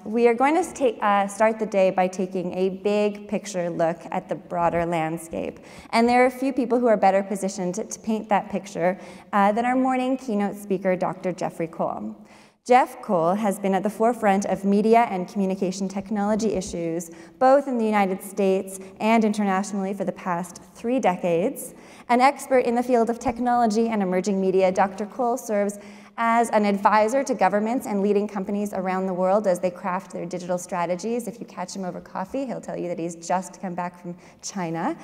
we are going to start the day by taking a big picture look at the broader landscape. And there are a few people who are better positioned to paint that picture than our morning keynote speaker, Dr. Jeffrey Cole. Jeff Cole has been at the forefront of media and communication technology issues, both in the United States and internationally for the past 3 decades. An expert in the field of technology and emerging media, Dr. Cole serves as an advisor to governments and leading companies around the world as they craft their digital strategies. If you catch him over coffee, he'll tell you that he's just come back from China.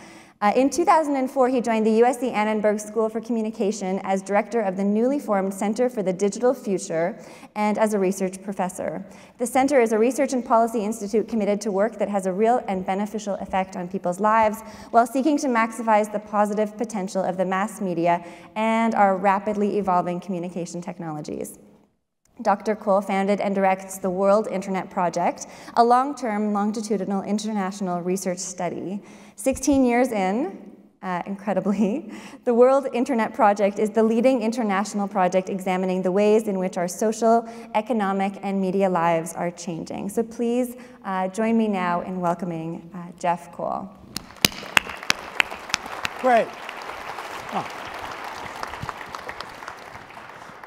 In 2004, he joined the USC Annenberg School for Communication as director of the newly formed Center for the Digital Future and as a research professor. The center is a research and policy institute committed to work that has a real and beneficial effect on people's lives while seeking to maximize the positive potential of the mass media and our rapidly evolving communication technologies. Dr. Cole founded and directs the World Internet Project, a long-term, longitudinal international research study. 16 years in, incredibly, the World Internet Project is the leading international project examining the ways in which our social, economic, and media lives are changing. So please join me now in welcoming Jeff Cole. Great. Oh.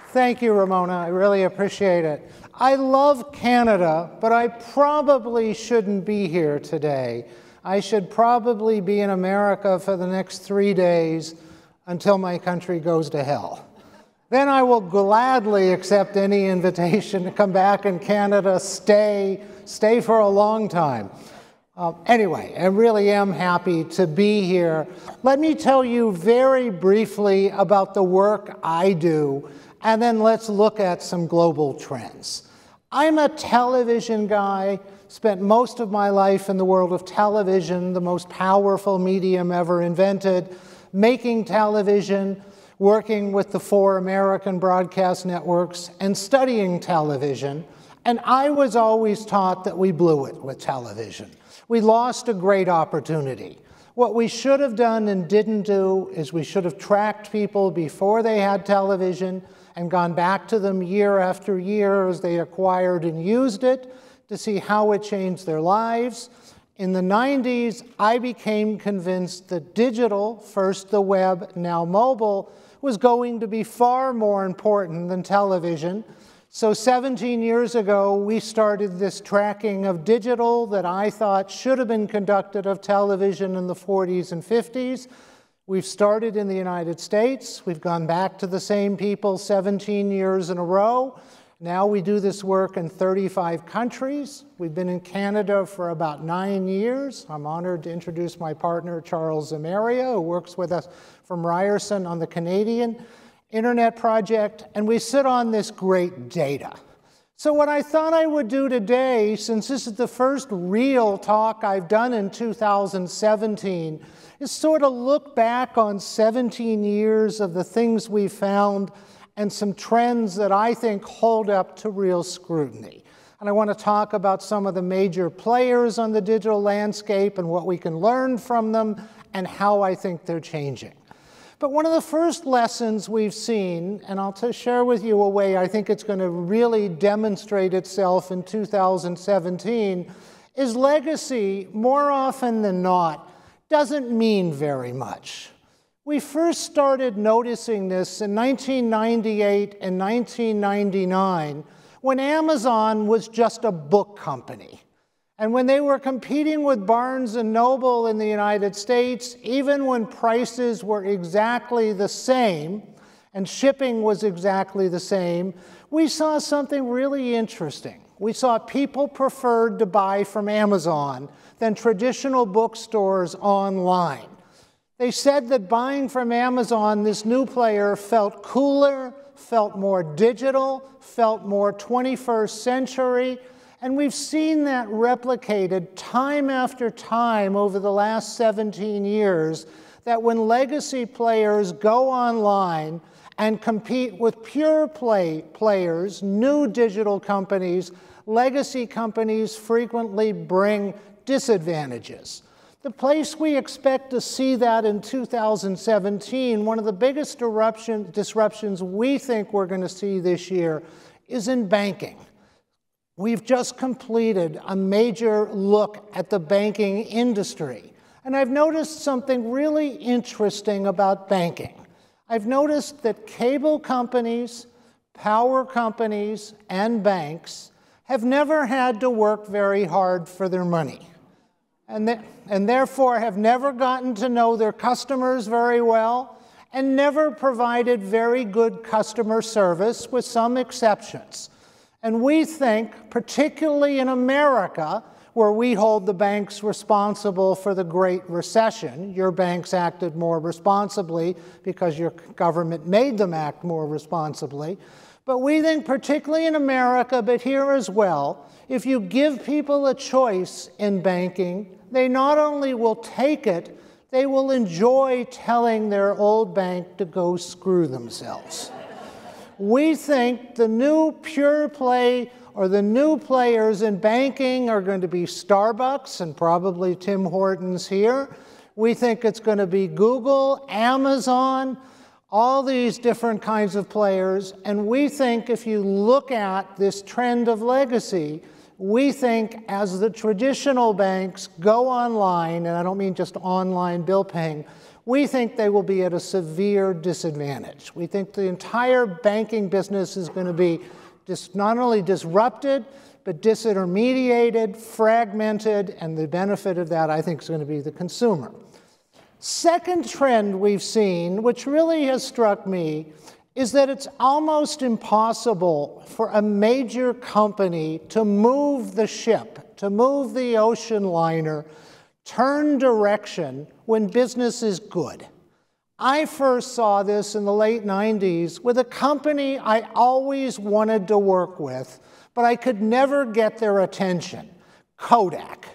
Thank you, Ramona. I really appreciate it. I love Canada, but I probably shouldn't be here today. I should probably be in America for the next 3 days until my country goes to hell. Then I will gladly accept any invitation to come back in Canada, stay for a long time. Anyway, I really am happy to be here. Let me tell you very briefly about the work I do, and then let's look at some global trends. I'm a television guy, spent most of my life in the world of television, the most powerful medium ever invented, making television, working with the 4 American broadcast networks, and studying television. And I was always taught that we blew it with television. We lost a great opportunity. What we should have done and didn't do is we should have tracked people before they had television and gone back to them year after year as they acquired and used it to see how it changed their lives. In the 90s, I became convinced that digital, first the web, now mobile, was going to be far more important than television. So 17 years ago, we started this tracking of digital that I thought should have been conducted of television in the 40s and 50s. We've started in the United States. We've gone back to the same people 17 years in a row. Now we do this work in 35 countries. We've been in Canada for about 9 years. I'm honored to introduce my partner, Charles Zamaria, who works with us from Ryerson on the Canadian Internet Project, and we sit on this great data. So what I thought I would do today, since this is the first real talk I've done in 2017, is sort of look back on 17 years of the things we found and some trends that I think hold up to real scrutiny. And I want to talk about some of the major players on the digital landscape and what we can learn from them and how I think they're changing. But one of the first lessons we've seen, and I'll share with you a way I think it's going to really demonstrate itself in 2017, is legacy, more often than not, doesn't mean very much. We first started noticing this in 1998 and 1999 when Amazon was just a book company. And when they were competing with Barnes & Noble in the United States, even when prices were exactly the same and shipping was exactly the same, we saw something really interesting. We saw people preferred to buy from Amazon than traditional bookstores online. They said that buying from Amazon, this new player, felt cooler, felt more digital, felt more 21st century. And we've seen that replicated time after time over the last 17 years, that when legacy players go online and compete with pure play players, new digital companies, legacy companies frequently bring disadvantages. The place we expect to see that in 2017, one of the biggest disruptions we think we're going to see this year is in banking. We've just completed a major look at the banking industry. And I've noticed something really interesting about banking. I've noticed that cable companies, power companies, and banks have never had to work very hard for their money, and therefore have never gotten to know their customers very well and never provided very good customer service, with some exceptions. And we think, particularly in America, where we hold the banks responsible for the Great Recession, your banks acted more responsibly because your government made them act more responsibly. But we think, particularly in America, but here as well, if you give people a choice in banking, they not only will take it, they will enjoy telling their old bank to go screw themselves. We think the new pure play or the new players in banking are going to be Starbucks and probably Tim Hortons here. We think it's going to be Google, Amazon, all these different kinds of players. And we think if you look at this trend of legacy, we think as the traditional banks go online, and I don't mean just online bill paying, we think they will be at a severe disadvantage. We think the entire banking business is going to be not only disrupted, but disintermediated, fragmented, and the benefit of that, I think, is going to be the consumer. Second trend we've seen, which really has struck me, is that it's almost impossible for a major company to move the ship, to move the ocean liner, turn direction when business is good. I first saw this in the late 90s with a company I always wanted to work with, but I could never get their attention, Kodak.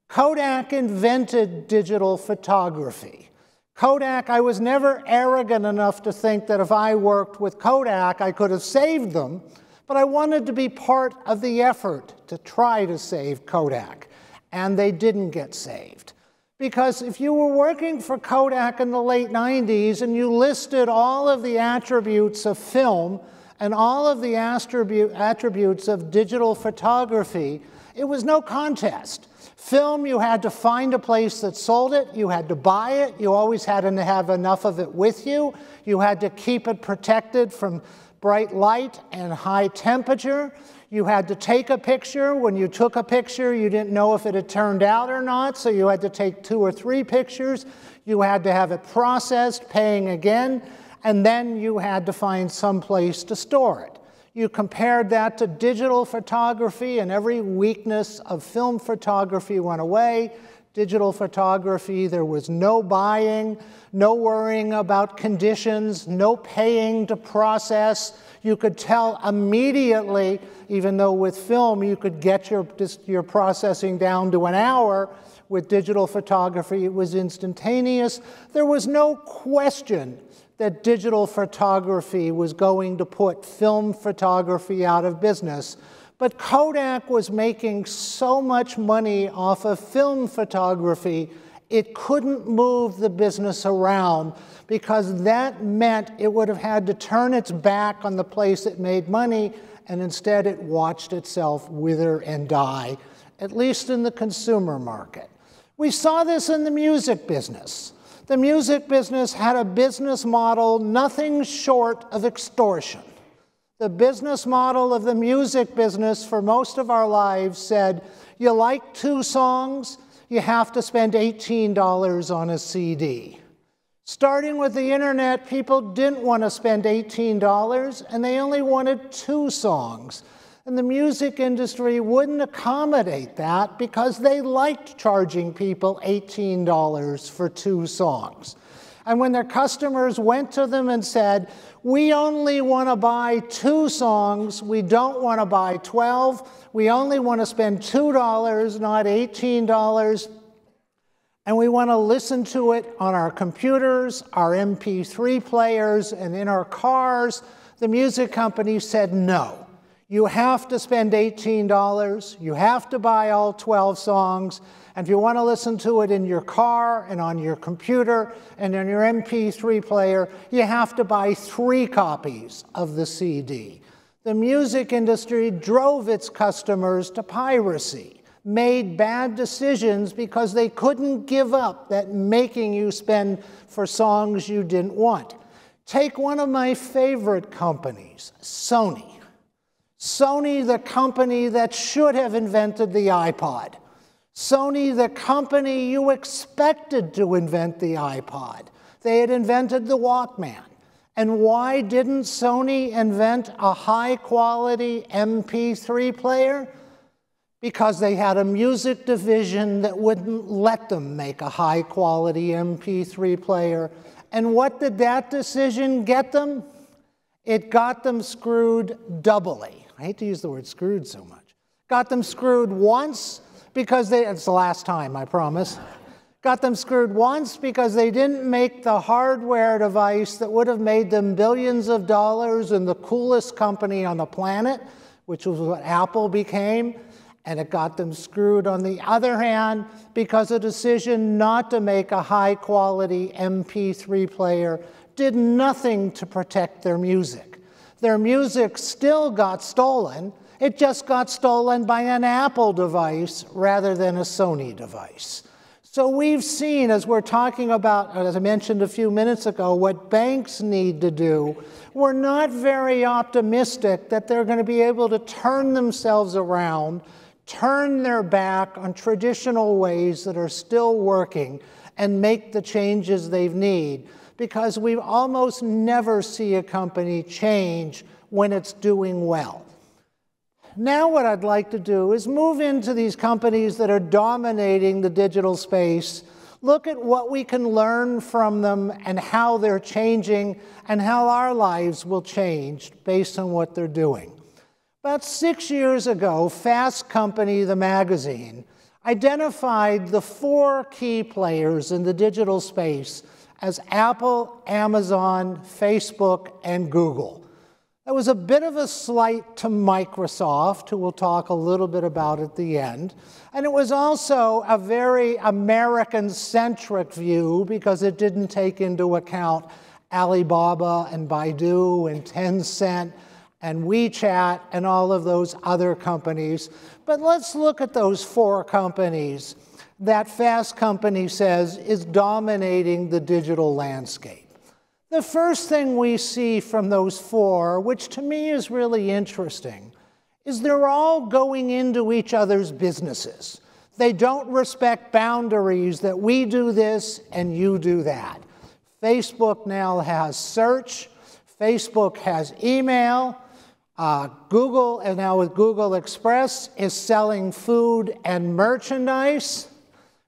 Kodak invented digital photography. Kodak, I was never arrogant enough to think that if I worked with Kodak, I could have saved them, but I wanted to be part of the effort to try to save Kodak. And they didn't get saved. Because if you were working for Kodak in the late 90s and you listed all of the attributes of film and all of the attributes of digital photography, it was no contest. Film, you had to find a place that sold it, you had to buy it, you always had to have enough of it with you, you had to keep it protected from bright light and high temperature. You had to take a picture. When you took a picture, you didn't know if it had turned out or not, so you had to take 2 or 3 pictures. You had to have it processed, paying again, and then you had to find some place to store it. You compared that to digital photography, and every weakness of film photography went away. Digital photography, there was no buying, no worrying about conditions, no paying to process. You could tell immediately, even though with film you could get your processing down to an hour, with digital photography it was instantaneous. There was no question that digital photography was going to put film photography out of business. But Kodak was making so much money off of film photography, it couldn't move the business around, because that meant it would have had to turn its back on the place it made money, and instead it watched itself wither and die, at least in the consumer market. We saw this in the music business. The music business had a business model nothing short of extortion. The business model of the music business for most of our lives said, you like 2 songs, you have to spend $18 on a CD. Starting with the internet, people didn't want to spend $18, and they only wanted 2 songs. And the music industry wouldn't accommodate that because they liked charging people $18 for 2 songs. And when their customers went to them and said, we only want to buy 2 songs, we don't want to buy 12, we only want to spend $2, not $18, and we want to listen to it on our computers, our MP3 players, and in our cars, the music company said no. You have to spend $18, you have to buy all 12 songs, and if you want to listen to it in your car and on your computer and on your MP3 player, you have to buy 3 copies of the CD. The music industry drove its customers to piracy, made bad decisions because they couldn't give up that making you spend for songs you didn't want. Take one of my favorite companies, Sony. Sony, the company that should have invented the iPod. Sony, the company you expected to invent the iPod. They had invented the Walkman. And why didn't Sony invent a high-quality MP3 player? Because they had a music division that wouldn't let them make a high-quality MP3 player. And what did that decision get them? It got them screwed doubly. I hate to use the word screwed so much. Got them screwed once because it's the last time, I promise. Got them screwed once because they didn't make the hardware device that would have made them billions of dollars and the coolest company on the planet, which was what Apple became. And it got them screwed, on the other hand, because a decision not to make a high-quality MP3 player did nothing to protect their music. Their music still got stolen. It just got stolen by an Apple device rather than a Sony device. So we've seen, as we're talking about, as I mentioned a few minutes ago, what banks need to do, we're not very optimistic that they're going to be able to turn themselves around, turn their back on traditional ways that are still working, and make the changes they need, because we almost never see a company change when it's doing well. Now what I'd like to do is move into these companies that are dominating the digital space, look at what we can learn from them and how they're changing and how our lives will change based on what they're doing. About 6 years ago, Fast Company, the magazine, identified the 4 key players in the digital space as Apple, Amazon, Facebook, and Google. That was a bit of a slight to Microsoft, who we'll talk a little bit about at the end. And it was also a very American-centric view because it didn't take into account Alibaba and Baidu and Tencent and WeChat and all of those other companies. But let's look at those 4 companies that Fast Company says is dominating the digital landscape. The first thing we see from those 4, which to me is really interesting, is they're all going into each other's businesses. They don't respect boundaries that we do this and you do that. Facebook now has search. Facebook has email. Google, and now with Google Express, is selling food and merchandise.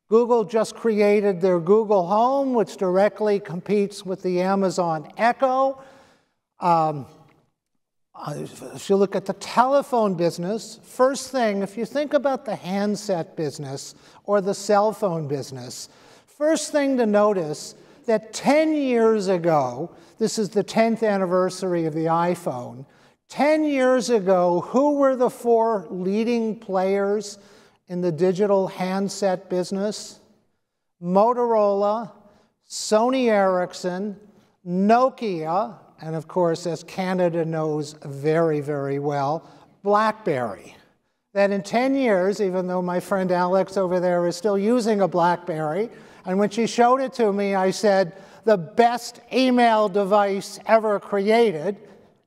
Google just created their Google Home, which directly competes with the Amazon Echo. If you look at the telephone business, first thing, if you think about the handset business or the cell phone business, first thing to notice that 10 years ago, this is the 10th anniversary of the iPhone, 10 years ago, who were the 4 leading players in the digital handset business? Motorola, Sony Ericsson, Nokia, and of course, as Canada knows very, very well, BlackBerry. That in 10 years, even though my friend Alex over there is still using a BlackBerry, and when she showed it to me, I said, the best email device ever created,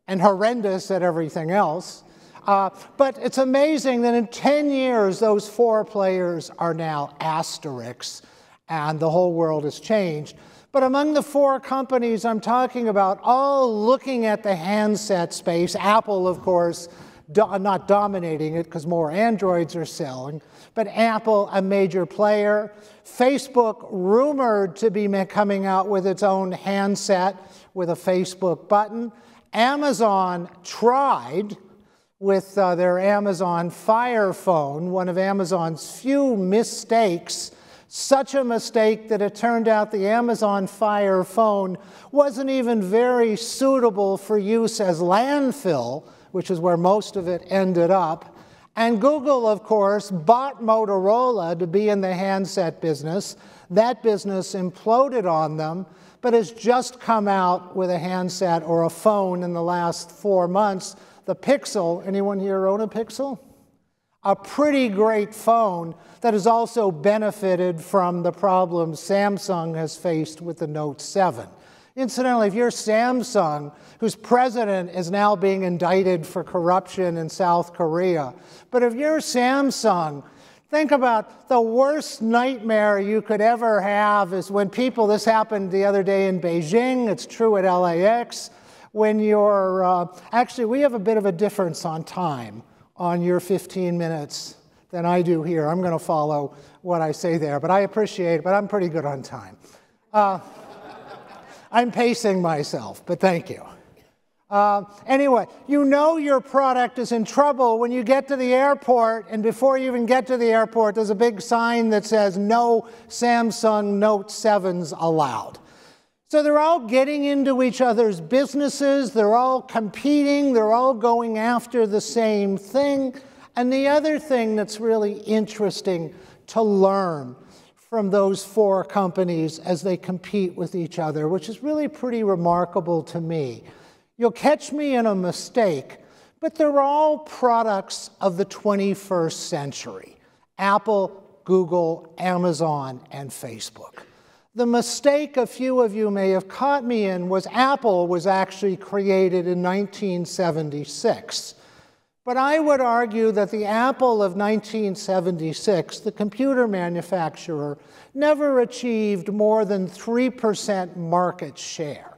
and horrendous at everything else. But it's amazing that in 10 years, those 4 players are now asterisks, and the whole world has changed. But among the 4 companies I'm talking about, all looking at the handset space, Apple, of course, not dominating it because more Androids are selling, but Apple, a major player. Facebook, rumored to be coming out with its own handset with a Facebook button. Amazon tried with their Amazon Fire Phone, one of Amazon's few mistakes, such a mistake that it turned out the Amazon Fire Phone wasn't even very suitable for use as landfill, which is where most of it ended up. And Google, of course, bought Motorola to be in the handset business. That business imploded on them, but has just come out with a handset or a phone in the last 4 months the Pixel. Anyone here own a Pixel? A pretty great phone that has also benefited from the problems Samsung has faced with the Note 7. Incidentally, if you're Samsung, whose president is now being indicted for corruption in South Korea, but if you're Samsung, think about the worst nightmare you could ever have is when people, this happened the other day in Beijing, it's true at LAX, when you're, actually we have a bit of a difference on time on your 15 minutes than I do here. I'm going to follow what I say there, but I appreciate it, but I'm pretty good on time. I'm pacing myself, but thank you. Anyway, you know your product is in trouble when you get to the airport, and before you even get to the airport, there's a big sign that says, no Samsung Note 7s allowed. So they're all getting into each other's businesses, they're all competing, they're all going after the same thing. And the other thing that's really interesting to learn from those four companies as they compete with each other, which is really pretty remarkable to me. You'll catch me in a mistake, but they're all products of the 21st century. Apple, Google, Amazon, and Facebook. The mistake a few of you may have caught me in was Apple was actually created in 1976. But I would argue that the Apple of 1976, the computer manufacturer, never achieved more than 3% market share.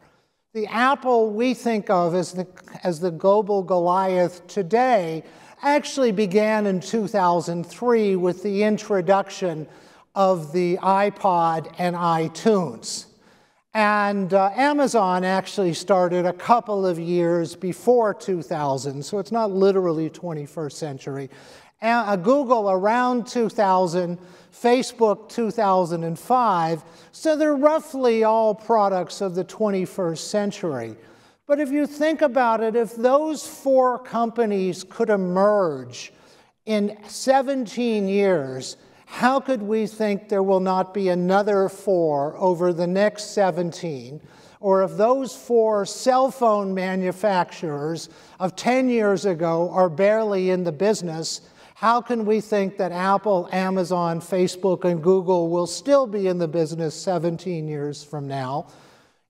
The Apple we think of as the global Goliath today actually began in 2003 with the introduction of the iPod and iTunes. And Amazon actually started a couple of years before 2000, so it's not literally 21st century. Google around 2000, Facebook 2005, so they're roughly all products of the 21st century. But if you think about it, if those four companies could emerge in 17 years, how could we think there will not be another four over the next 17? Or if those four cell phone manufacturers of 10 years ago are barely in the business, how can we think that Apple, Amazon, Facebook, and Google will still be in the business 17 years from now?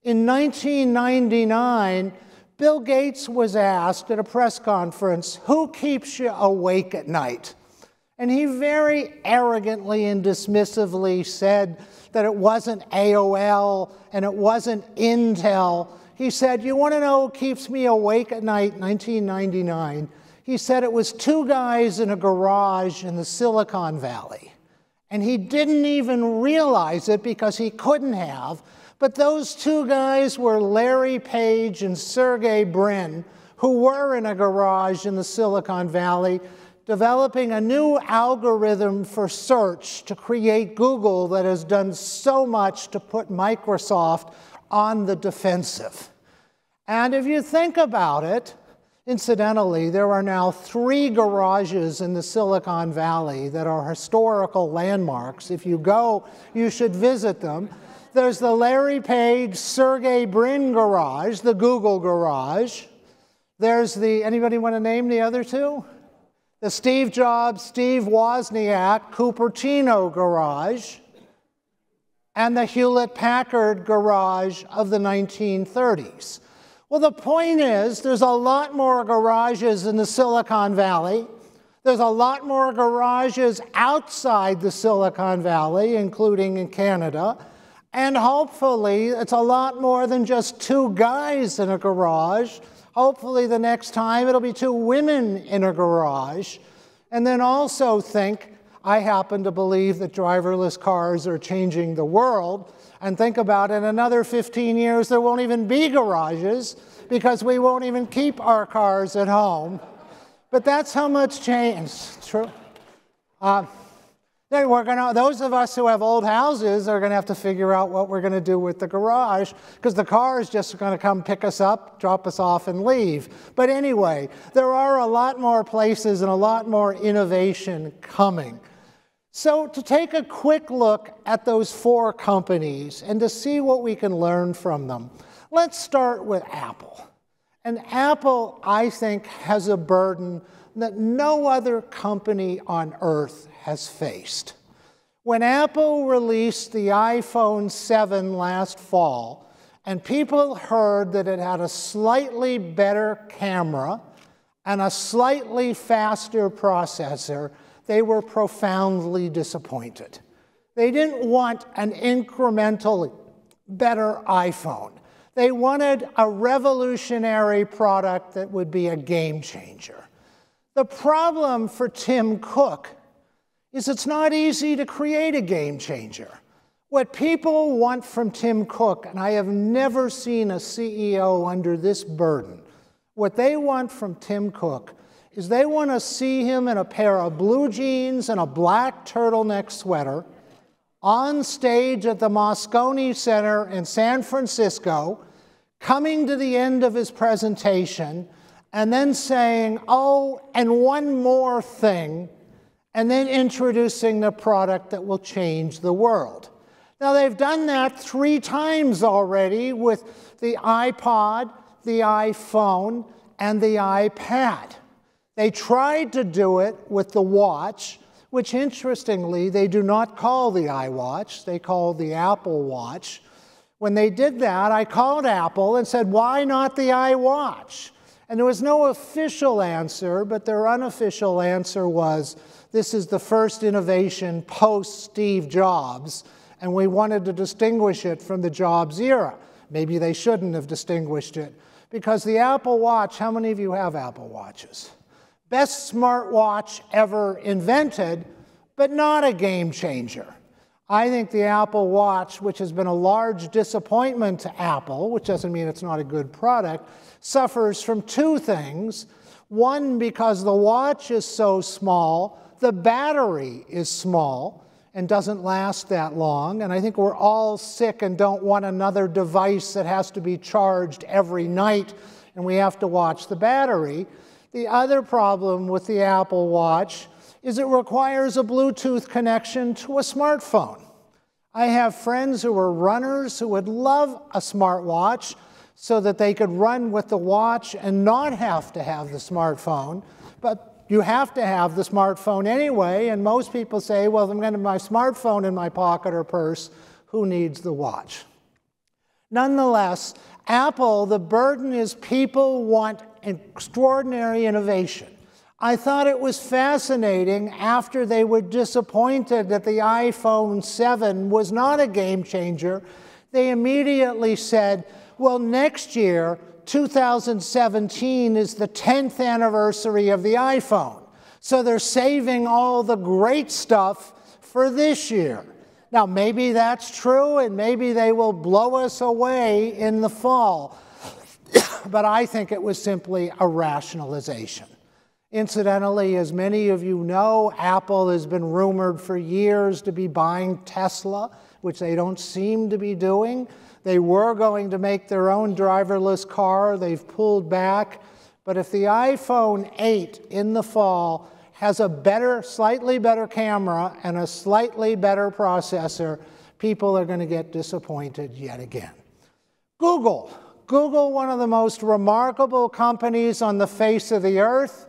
In 1999, Bill Gates was asked at a press conference, who keeps you awake at night? And he very arrogantly and dismissively said that it wasn't AOL and it wasn't Intel. He said, you want to know what keeps me awake at night, 1999? He said it was two guys in a garage in the Silicon Valley. And he didn't even realize it because he couldn't have. But those two guys were Larry Page and Sergey Brin, who were in a garage in the Silicon Valley, developing a new algorithm for search to create Google that has done so much to put Microsoft on the defensive. And if you think about it, incidentally, there are now 3 garages in the Silicon Valley that are historical landmarks. If you go, you should visit them. There's the Larry Page, Sergey Brin garage, the Google garage. There's the, anybody want to name the other two? The Steve Jobs, Steve Wozniak, Cupertino garage, and the Hewlett-Packard garage of the 1930s. Well, the point is, there's a lot more garages in the Silicon Valley. There's a lot more garages outside the Silicon Valley, including in Canada. And hopefully, it's a lot more than just 2 guys in a garage. Hopefully the next time it'll be 2 women in a garage. And then also think, I happen to believe that driverless cars are changing the world. And think about it, in another 15 years there won't even be garages because we won't even keep our cars at home. But that's how much change. True. Those of us who have old houses are going to have to figure out what we're going to do with the garage because the car is just going to come pick us up, drop us off, and leave. But anyway, there are a lot more places and a lot more innovation coming. So to take a quick look at those 4 companies and to see what we can learn from them, let's start with Apple. And Apple, I think, has a burden that no other company on earth has faced. When Apple released the iPhone 7 last fall, and people heard that it had a slightly better camera and a slightly faster processor, they were profoundly disappointed. They didn't want an incrementally better iPhone. They wanted a revolutionary product that would be a game changer. The problem for Tim Cook is it's not easy to create a game changer. What people want from Tim Cook, and I have never seen a CEO under this burden, what they want from Tim Cook is they want to see him in a pair of blue jeans and a black turtleneck sweater on stage at the Moscone Center in San Francisco, coming to the end of his presentation, and then saying, oh, and one more thing, and then introducing the product that will change the world. Now, they've done that 3 times already with the iPod, the iPhone, and the iPad. They tried to do it with the watch, which interestingly, they do not call the iWatch, they call the Apple Watch. When they did that, I called Apple and said, why not the iWatch? And there was no official answer, but their unofficial answer was, this is the first innovation post-Steve Jobs, and we wanted to distinguish it from the Jobs era. Maybe they shouldn't have distinguished it, because the Apple Watch, how many of you have Apple Watches? Best smartwatch ever invented, but not a game changer. I think the Apple Watch, which has been a large disappointment to Apple, which doesn't mean it's not a good product, suffers from 2 things. One, because the watch is so small, the battery is small and doesn't last that long. And I think we're all sick and don't want another device that has to be charged every night and we have to watch the battery. The other problem with the Apple Watch is it requires a Bluetooth connection to a smartphone. I have friends who are runners who would love a smartwatch so that they could run with the watch and not have to have the smartphone. But you have to have the smartphone anyway, and most people say, well, I'm going to have my smartphone in my pocket or purse. Who needs the watch? Nonetheless, Apple, the burden is people want extraordinary innovation. I thought it was fascinating after they were disappointed that the iPhone 7 was not a game changer. They immediately said, well, next year, 2017 is the 10th anniversary of the iPhone. So they're saving all the great stuff for this year. Now, maybe that's true, and maybe they will blow us away in the fall. But I think it was simply a rationalization. Incidentally, as many of you know, Apple has been rumored for years to be buying Tesla, which they don't seem to be doing. They were going to make their own driverless car. They've pulled back. But if the iPhone 8 in the fall has a better, slightly better camera and a slightly better processor, people are going to get disappointed yet again. Google. Google, one of the most remarkable companies on the face of the earth.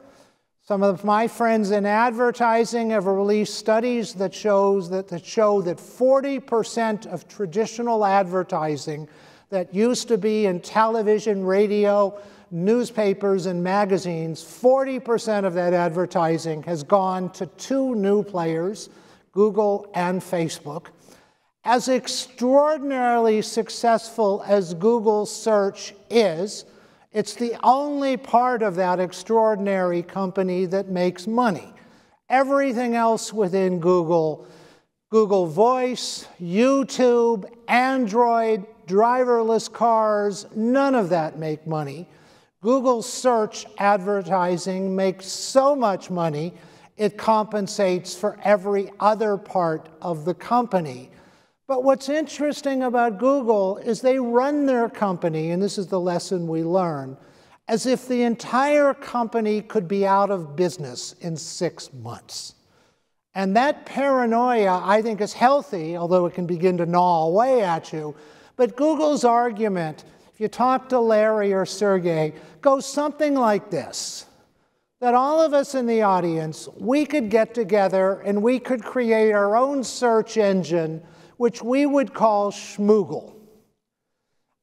Some of my friends in advertising have released studies that show that 40% of traditional advertising that used to be in television, radio, newspapers, and magazines, 40% of that advertising has gone to 2 new players, Google and Facebook. As extraordinarily successful as Google search is, it's the only part of that extraordinary company that makes money. Everything else within Google, Google Voice, YouTube, Android, driverless cars, none of that make money. Google search advertising makes so much money, it compensates for every other part of the company. But what's interesting about Google is they run their company, and this is the lesson we learn, as if the entire company could be out of business in 6 months. And that paranoia, I think, is healthy, although it can begin to gnaw away at you. But Google's argument, if if you talk to Larry or Sergey, goes something like this: that all of us in the audience, we could get together and we could create our own search engine, which we would call Schmoogle.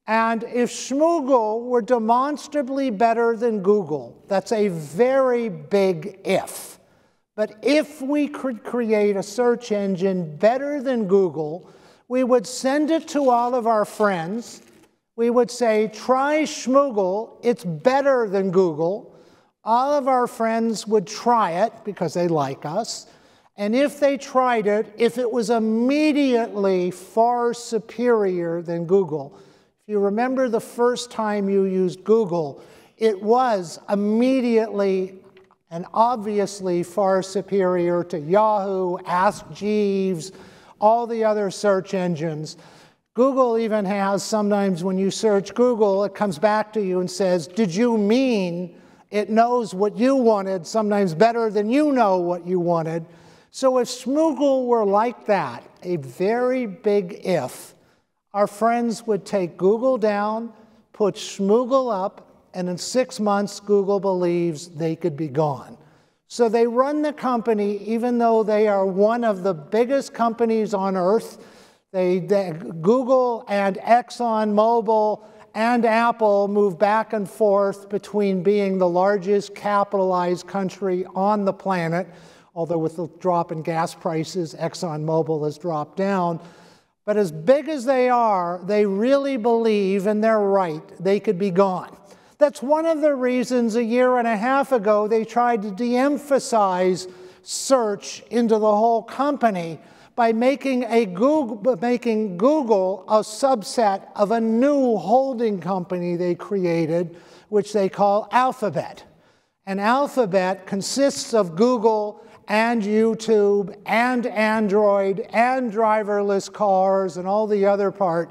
And if Schmoogle were demonstrably better than Google, that's a very big if. But if we could create a search engine better than Google, we would send it to all of our friends. We would say, try Schmoogle, it's better than Google. All of our friends would try it because they like us. And if they tried it, if it was immediately far superior than Google, if you remember the first time you used Google, it was immediately and obviously far superior to Yahoo, Ask Jeeves, all the other search engines. Google even has, sometimes when you search Google, it comes back to you and says, did you mean? It knows what you wanted, sometimes better than you know what you wanted. So if Schmoogle were like that, a very big if, our friends would take Google down, put Schmoogle up, and in 6 months, Google believes they could be gone. So they run the company, even though they are one of the biggest companies on earth. Google and ExxonMobil and Apple move back and forth between being the largest capitalized country on the planet, although with the drop in gas prices, ExxonMobil has dropped down. But as big as they are, they really believe, and they're right, they could be gone. That's one of the reasons a year and a half ago they tried to de-emphasize search into the whole company by making Google a subset of a new holding company they created, which they call Alphabet. And Alphabet consists of Google and YouTube and Android and driverless cars and all the other part.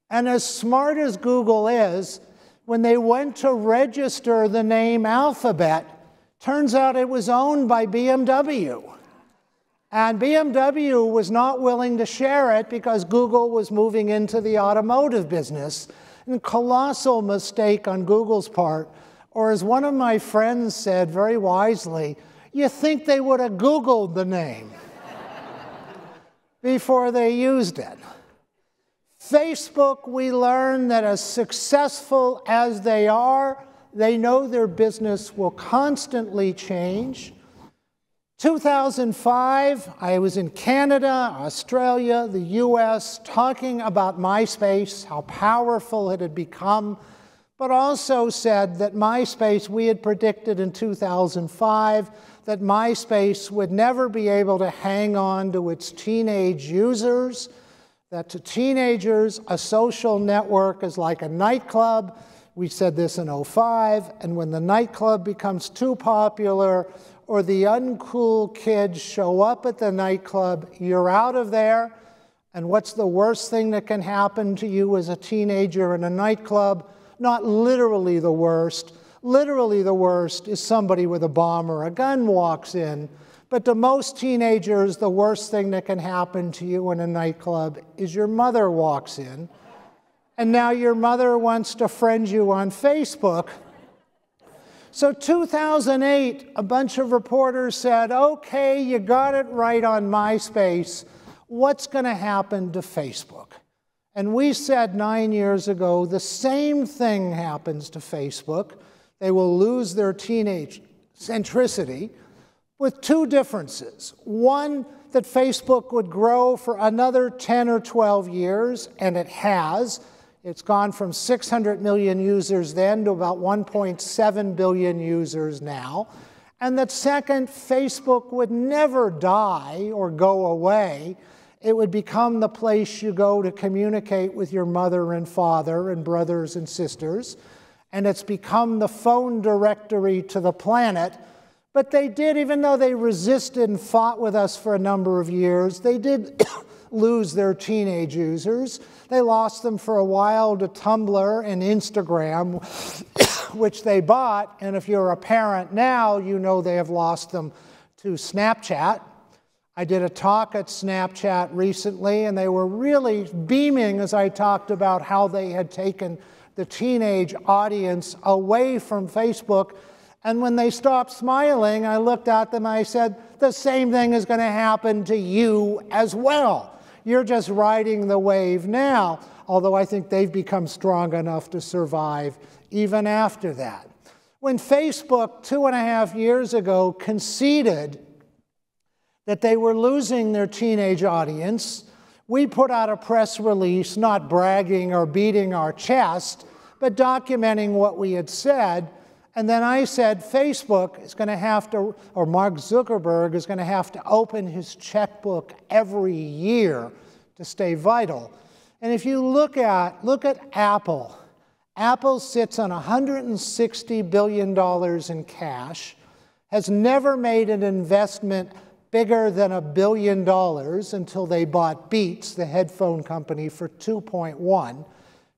And as smart as Google is, when they went to register the name Alphabet, turns out it was owned by BMW. And BMW was not willing to share it because Google was moving into the automotive business. A colossal mistake on Google's part. Or as one of my friends said very wisely, you think they would have Googled the name before they used it. Facebook, we learn that as successful as they are, they know their business will constantly change. 2005, I was in Canada, Australia, the US, talking about MySpace, how powerful it had become, but also said that MySpace, we had predicted in 2005, that MySpace would never be able to hang on to its teenage users, that to teenagers, a social network is like a nightclub. We said this in 2005, and when the nightclub becomes too popular, or the uncool kids show up at the nightclub, you're out of there. And what's the worst thing that can happen to you as a teenager in a nightclub? Not literally the worst. Literally the worst is somebody with a bomb or a gun walks in. But to most teenagers, the worst thing that can happen to you in a nightclub is your mother walks in. And now your mother wants to friend you on Facebook. So 2008, a bunch of reporters said, okay, you got it right on MySpace. What's going to happen to Facebook? And we said 9 years ago, the same thing happens to Facebook. They will lose their teenage centricity with two differences. One, that Facebook would grow for another 10 or 12 years, and it has. It's gone from 600 million users then to about 1.7 billion users now. And that second, Facebook would never die or go away. It would become the place you go to communicate with your mother and father and brothers and sisters. And it's become the phone directory to the planet. But they did, even though they resisted and fought with us for a number of years, they did lose their teenage users. They lost them for a while to Tumblr and Instagram, which they bought. And if you're a parent now, you know they have lost them to Snapchat. I did a talk at Snapchat recently, and they were really beaming as I talked about how they had taken the teenage audience away from Facebook. And when they stopped smiling, I looked at them and I said, the same thing is going to happen to you as well. You're just riding the wave now, although I think they've become strong enough to survive even after that. When Facebook 2.5 years ago conceded that they were losing their teenage audience, we put out a press release, not bragging or beating our chest, but documenting what we had said. And then I said, Facebook is going to have to, or Mark Zuckerberg is going to have to open his checkbook every year to stay vital. And if you look at Apple, Apple sits on $160 billion in cash, has never made an investment bigger than $1 billion until they bought Beats, the headphone company, for 2.1.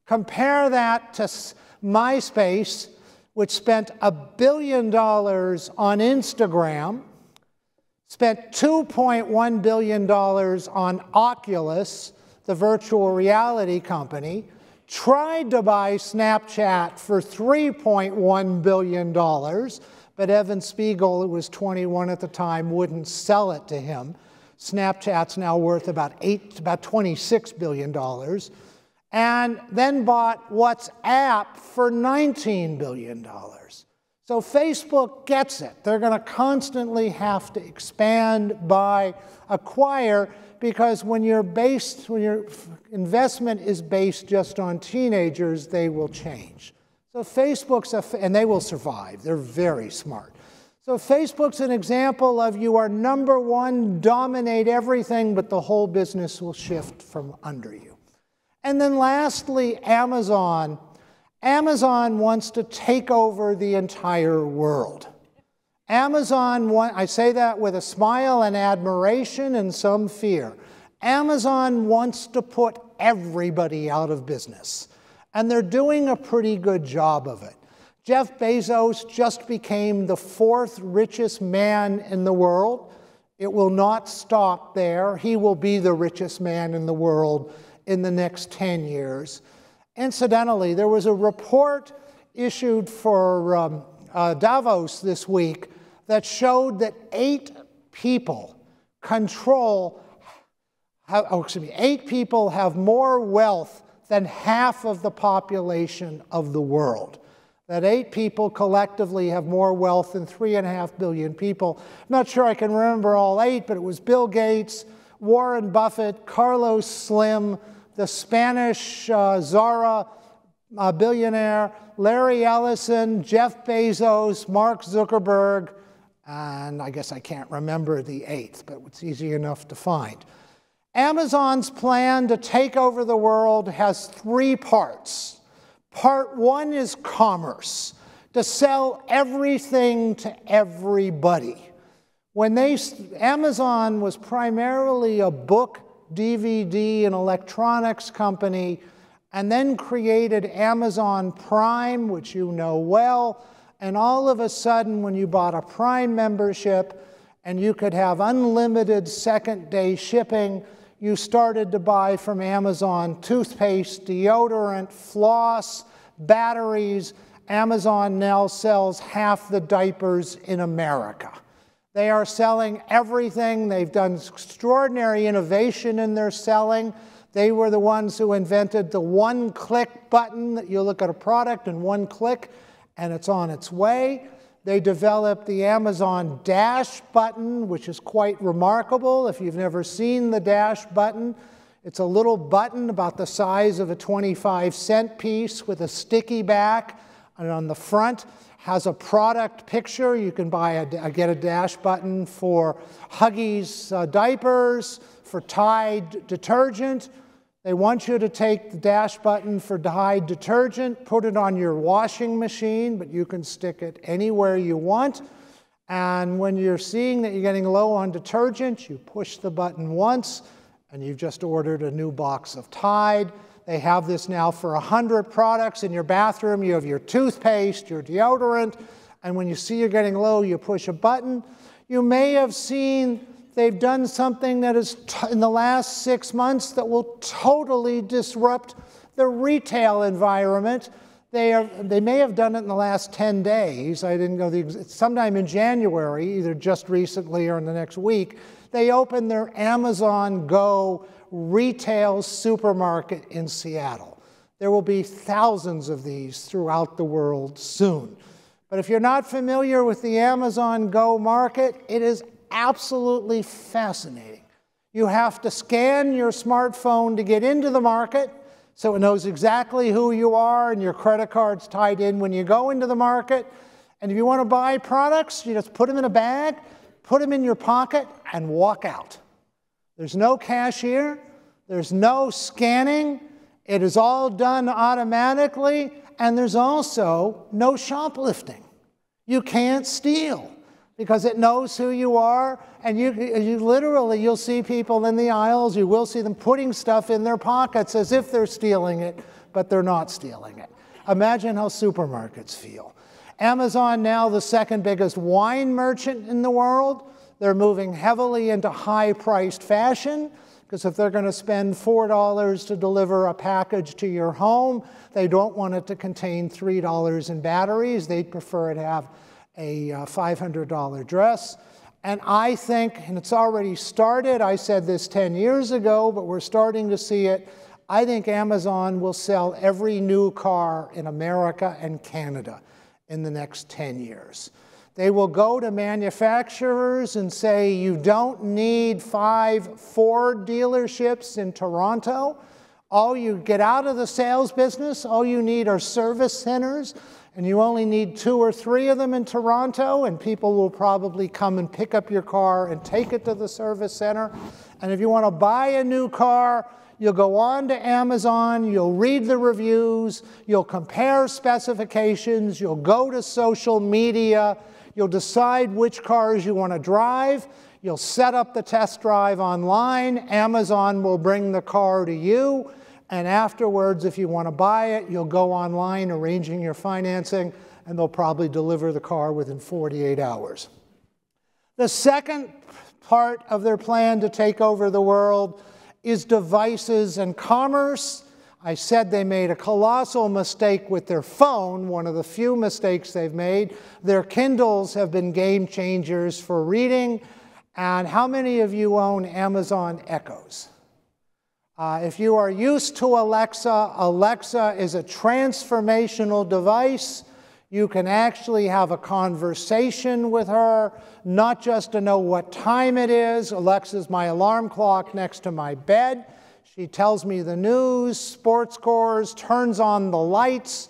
Compare that to MySpace, which spent $1 billion on Instagram, spent $2.1 billion on Oculus, the virtual reality company, tried to buy Snapchat for $3.1 billion, but Evan Spiegel, who was 21 at the time, wouldn't sell it to him. Snapchat's now worth about $26 billion. And then bought WhatsApp for $19 billion. So Facebook gets it. They're going to constantly have to expand, buy, acquire, because when your investment is based just on teenagers, they will change. So Facebook's, and they will survive. They're very smart. So Facebook's an example of you are number one, dominate everything, but the whole business will shift from under you. And then lastly, Amazon. Amazon wants to take over the entire world. I say that with a smile and admiration and some fear. Amazon wants to put everybody out of business. And they're doing a pretty good job of it. Jeff Bezos just became the 4th richest man in the world. It will not stop there. He will be the richest man in the world in the next 10 years. Incidentally, there was a report issued for Davos this week that showed that 8 people have more wealth than half of the population of the world. That 8 people collectively have more wealth than 3.5 billion people. I'm not sure I can remember all 8, but it was Bill Gates, Warren Buffett, Carlos Slim, the Spanish Zara billionaire, Larry Ellison, Jeff Bezos, Mark Zuckerberg, and I guess I can't remember the 8th, but it's easy enough to find. Amazon's plan to take over the world has 3 parts. Part 1 is commerce, to sell everything to everybody. Amazon was primarily a book, DVD, and electronics company, and then created Amazon Prime, which you know well, and all of a sudden when you bought a Prime membership and you could have unlimited second-day shipping, you started to buy from Amazon toothpaste, deodorant, floss, batteries. Amazon now sells half the diapers in America. They are selling everything. They've done extraordinary innovation in their selling. They were the ones who invented the one-click button that you look at a product in one click and it's on its way. They developed the Amazon Dash button, which is quite remarkable. If you've never seen the Dash button, it's a little button about the size of a 25-cent piece with a sticky back, and on the front has a product picture. You can get a Dash button for Huggies diapers, for Tide detergent. They want you to take the Dash button for Tide detergent, put it on your washing machine, but you can stick it anywhere you want. And when you're seeing that you're getting low on detergent, you push the button once, and you've just ordered a new box of Tide. They have this now for 100 products in your bathroom. You have your toothpaste, your deodorant, and when you see you're getting low, you push a button. You may have seen they've done something that is, in the last 6 months, that will totally disrupt the retail environment. They may have done it in the last 10 days. I didn't go sometime in January, either just recently or in the next week, they opened their Amazon Go retail supermarket in Seattle. There will be thousands of these throughout the world soon. But if you're not familiar with the Amazon Go market, it is absolutely fascinating. You have to scan your smartphone to get into the market, so it knows exactly who you are and your credit card's tied in when you go into the market. And if you want to buy products, you just put them in a bag, put them in your pocket, and walk out. There's no cashier, there's no scanning, it is all done automatically, and there's also no shoplifting. You can't steal because it knows who you are, and you'll see people in the aisles, you will see them putting stuff in their pockets as if they're stealing it, but they're not stealing it. Imagine how supermarkets feel. Amazon, now the second biggest wine merchant in the world. They're moving heavily into high-priced fashion, because if they're going to spend $4 to deliver a package to your home, they don't want it to contain $3 in batteries. They'd prefer it to have a $500 dress. And I think, and it's already started, I said this 10 years ago, but we're starting to see it, I think Amazon will sell every new car in America and Canada in the next 10 years. They will go to manufacturers and say, you don't need 5 Ford dealerships in Toronto. You get out of the sales business, all you need are service centers, and you only need 2 or 3 of them in Toronto, and people will probably come and pick up your car and take it to the service center. And if you want to buy a new car, you'll go on to Amazon, you'll read the reviews, you'll compare specifications, you'll go to social media, you'll decide which cars you want to drive, you'll set up the test drive online, Amazon will bring the car to you, and afterwards, if you want to buy it, you'll go online arranging your financing, and they'll probably deliver the car within 48 hours. The second part of their plan to take over the world is devices and commerce. I said they made a colossal mistake with their phone, one of the few mistakes they've made. Their Kindles have been game changers for reading. And how many of you own Amazon Echoes? If you are used to Alexa, Alexa is a transformational device. You can actually have a conversation with her, not just to know what time it is. Alexa's my alarm clock next to my bed. She tells me the news, sports scores, turns on the lights,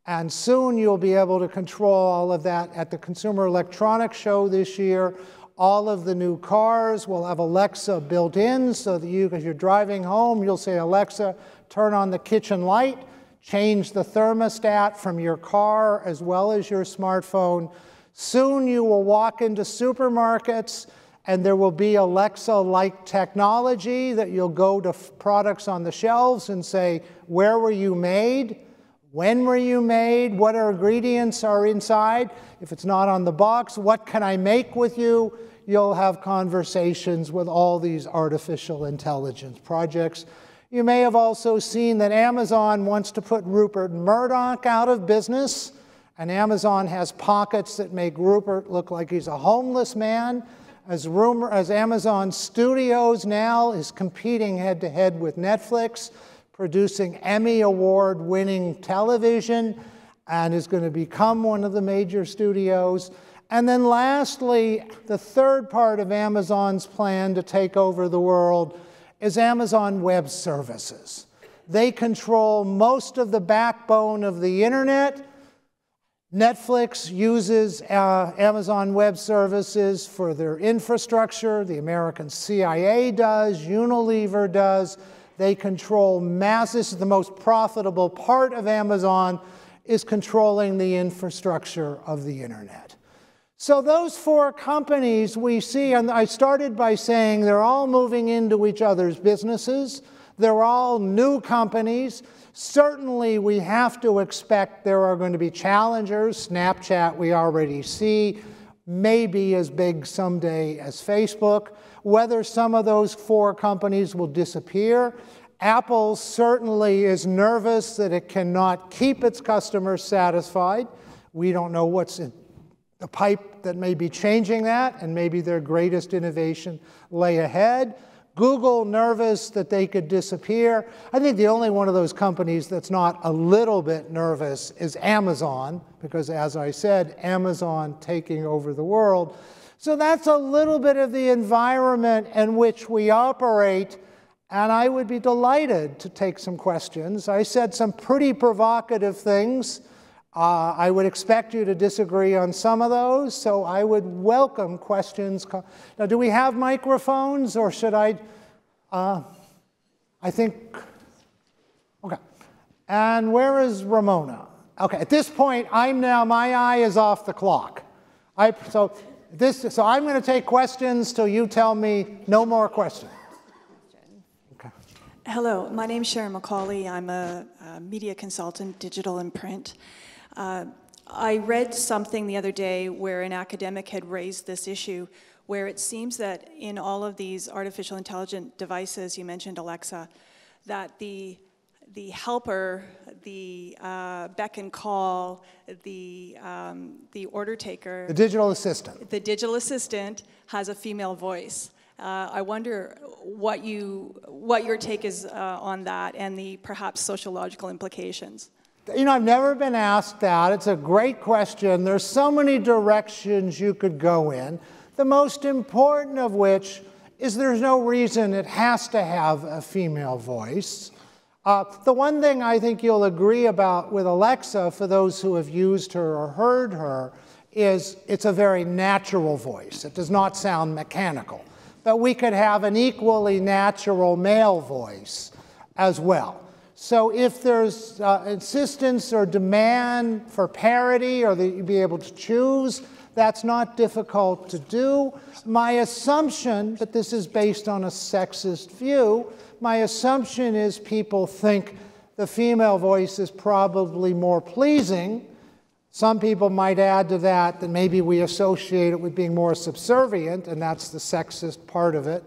and soon you'll be able to control all of that. At the Consumer Electronics Show this year, all of the new cars will have Alexa built in, so that as you're driving home, you'll say, Alexa, turn on the kitchen light, change the thermostat from your car as well as your smartphone. Soon you will walk into supermarkets and there will be Alexa-like technology that you'll go to products on the shelves and say, where were you made? When were you made? What ingredients are inside? If it's not on the box, what can I make with you? You'll have conversations with all these artificial intelligence projects. You may have also seen that Amazon wants to put Rupert Murdoch out of business, and Amazon has pockets that make Rupert look like he's a homeless man. As Amazon Studios now is competing head-to-head with Netflix, producing Emmy Award-winning television, and is going to become one of the major studios. And then lastly, the third part of Amazon's plan to take over the world is Amazon Web Services. They control most of the backbone of the internet. Netflix uses Amazon Web Services for their infrastructure. The American CIA does, Unilever does. They control this is the most profitable part of Amazon, is controlling the infrastructure of the internet. So those 4 companies we see, and I started by saying they're all moving into each other's businesses. They're all new companies. Certainly we have to expect there are going to be challengers. Snapchat we already see, may be as big someday as Facebook. Whether some of those 4 companies will disappear Apple certainly is nervous that it cannot keep its customers satisfied. We don't know what's in the pipe that may be changing that, and maybe their greatest innovation lay ahead. Google nervous that they could disappear. I think the only one of those companies that's not a little bit nervous is Amazon, because as I said, Amazon taking over the world. So that's a little bit of the environment in which we operate, and I would be delighted to take some questions. I said some pretty provocative things. I would expect you to disagree on some of those, so I would welcome questions. Now, do we have microphones, or should I think, okay. And where is Ramona? Okay, at this point, my eye is off the clock. So I'm going to take questions till you tell me no more questions. Okay. Hello, my name is Sharon McCauley. I'm a media consultant, digital and print. I read something the other day where an academic had raised this issue, where it seems that in all of these artificial intelligent devices, you mentioned Alexa, that the helper, the beck and call, the order taker, the digital assistant has a female voice. I wonder what your take is on that and the perhaps sociological implications. You know, I've never been asked that. It's a great question. There's so many directions you could go in, the most important of which is there's no reason it has to have a female voice. The one thing I think you'll agree about with Alexa, for those who have used her or heard her, is it's a very natural voice. It does not sound mechanical. But we could have an equally natural male voice as well. So if there's insistence or demand for parity, or that you be able to choose, that's not difficult to do. My assumption, but this is based on a sexist view, my assumption is people think the female voice is probably more pleasing. Some people might add to that that maybe we associate it with being more subservient, and that's the sexist part of it.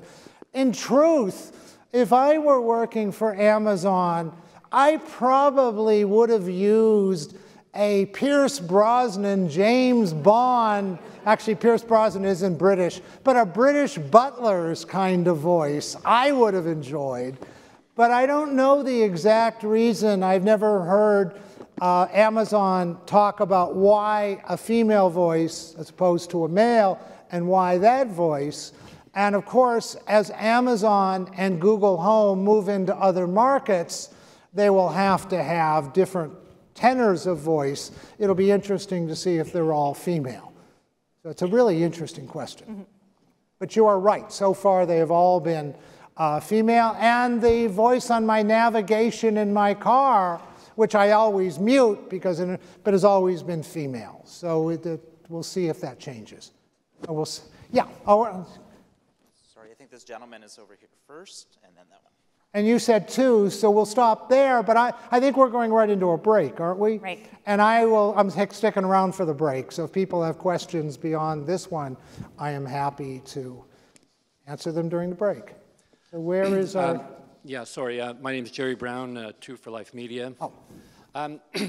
In truth, if I were working for Amazon, I probably would have used a Pierce Brosnan, James Bond, actually Pierce Brosnan isn't British, but a British butler's kind of voice I would have enjoyed. But I don't know the exact reason. I've never heard Amazon talk about why a female voice as opposed to a male, and why that voice. And of course, as Amazon and Google Home move into other markets, they will have to have different tenors of voice. It'll be interesting to see if they're all female. So it's a really interesting question. Mm-hmm. But you are right. So far, they have all been female. And the voice on my navigation in my car, which I always mute, but has always been female. So we'll see if that changes. Yeah. Sorry, I think this gentleman is over here first, and then that one. And you said two, so we'll stop there. But I think we're going right into a break, aren't we? Right. And I'm sticking around for the break. So if people have questions beyond this one, I am happy to answer them during the break. So where is our... Yeah, sorry. My name is Jerry Brown, 2 for Life Media. Oh.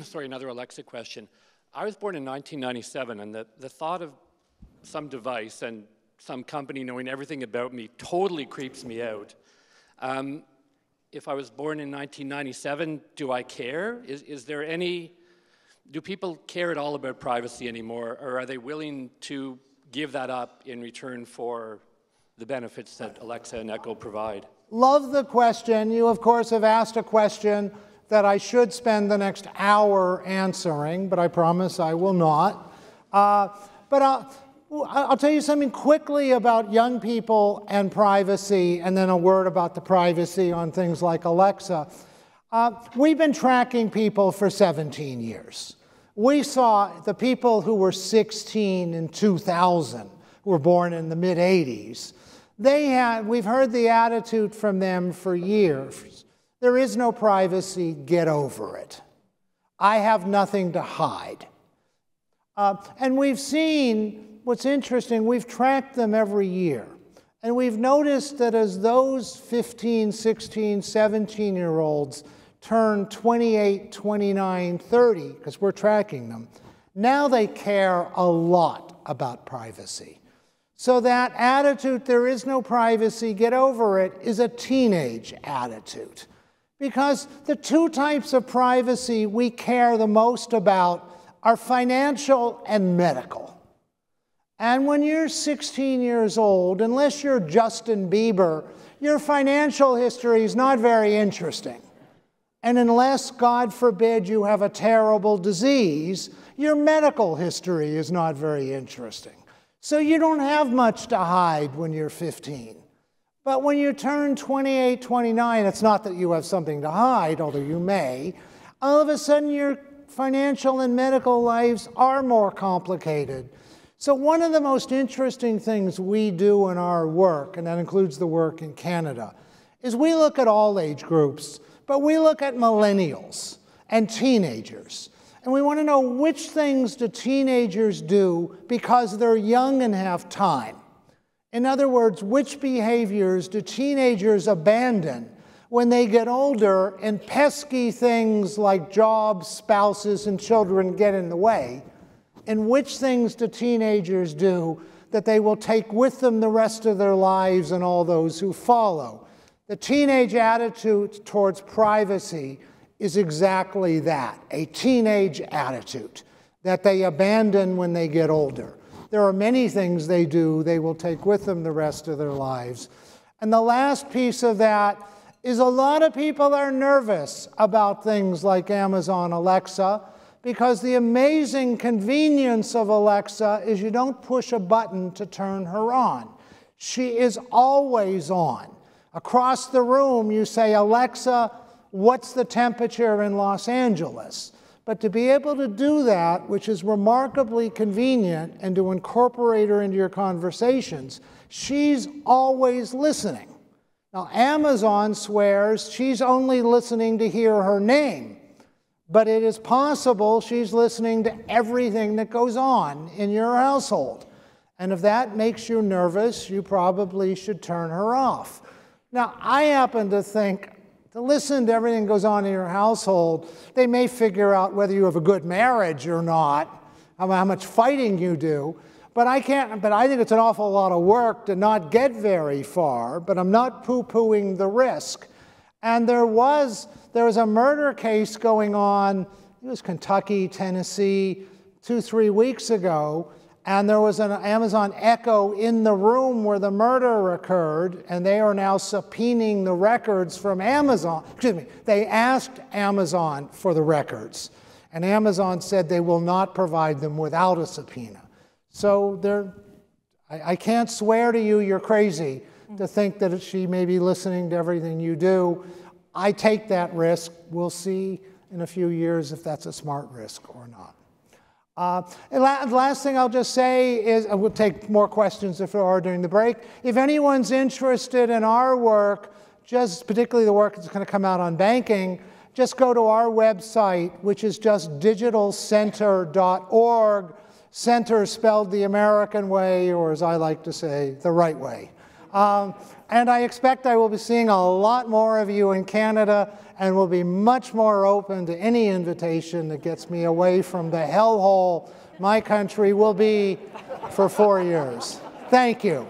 Sorry, another Alexa question. I was born in 1997, and the thought of some device and some company knowing everything about me totally creeps me out. If I was born in 1997, do I care? Do people care at all about privacy anymore, or are they willing to give that up in return for the benefits that Alexa and Echo provide? Love the question. You, of course, have asked a question that I should spend the next hour answering, but I promise I will not. But I'll tell you something quickly about young people and privacy, and then a word about the privacy on things like Alexa. We've been tracking people for 17 years. We saw the people who were 16 in 2000, who were born in the mid-'80s. We've heard the attitude from them for years. There is no privacy, get over it. I have nothing to hide. And we've seen, what's interesting, we've tracked them every year. And we've noticed that as those 15, 16, 17-year-olds turn 28, 29, 30, because we're tracking them, now they care a lot about privacy. So that attitude, there is no privacy, get over it, is a teenage attitude. Because the two types of privacy we care the most about are financial and medical. And when you're 16 years old, unless you're Justin Bieber, your financial history is not very interesting. And unless, God forbid, you have a terrible disease, your medical history is not very interesting. So you don't have much to hide when you're 15. But when you turn 28, 29, it's not that you have something to hide, although you may. All of a sudden, your financial and medical lives are more complicated. So one of the most interesting things we do in our work, and that includes the work in Canada, is we look at all age groups, but we look at millennials and teenagers. And we want to know which things do teenagers do because they're young and have time. In other words, which behaviors do teenagers abandon when they get older and pesky things like jobs, spouses, and children get in the way? And which things do teenagers do that they will take with them the rest of their lives and all those who follow? The teenage attitude towards privacy is exactly that, a teenage attitude that they abandon when they get older. There are many things they do they will take with them the rest of their lives. And the last piece of that is a lot of people are nervous about things like Amazon Alexa, because the amazing convenience of Alexa is you don't push a button to turn her on. She is always on. Across the room, you say, Alexa, what's the temperature in Los Angeles? But to be able to do that, which is remarkably convenient, and to incorporate her into your conversations, she's always listening. Now, Amazon swears she's only listening to hear her name. But it is possible she's listening to everything that goes on in your household. And if that makes you nervous, you probably should turn her off. Now, I happen to think to listen to everything that goes on in your household, they may figure out whether you have a good marriage or not, how much fighting you do. But I think it's an awful lot of work to not get very far, but I'm not poo-pooing the risk. And there was a murder case going on, it was Kentucky, Tennessee, 2-3 weeks ago, and there was an Amazon Echo in the room where the murder occurred, and they are now subpoenaing the records from Amazon. Excuse me, they asked Amazon for the records, and Amazon said they will not provide them without a subpoena. So I can't swear to you you're crazy to think that she may be listening to everything you do. I take that risk. We'll see in a few years if that's a smart risk or not. And last thing I'll just say is, we'll take more questions if there are during the break. If anyone's interested in our work, just particularly the work that's going to come out on banking, just go to our website, which is just digitalcenter.org. Center spelled the American way, or as I like to say, the right way. And I expect I will be seeing a lot more of you in Canada, and will be much more open to any invitation that gets me away from the hellhole my country will be for 4 years. Thank you.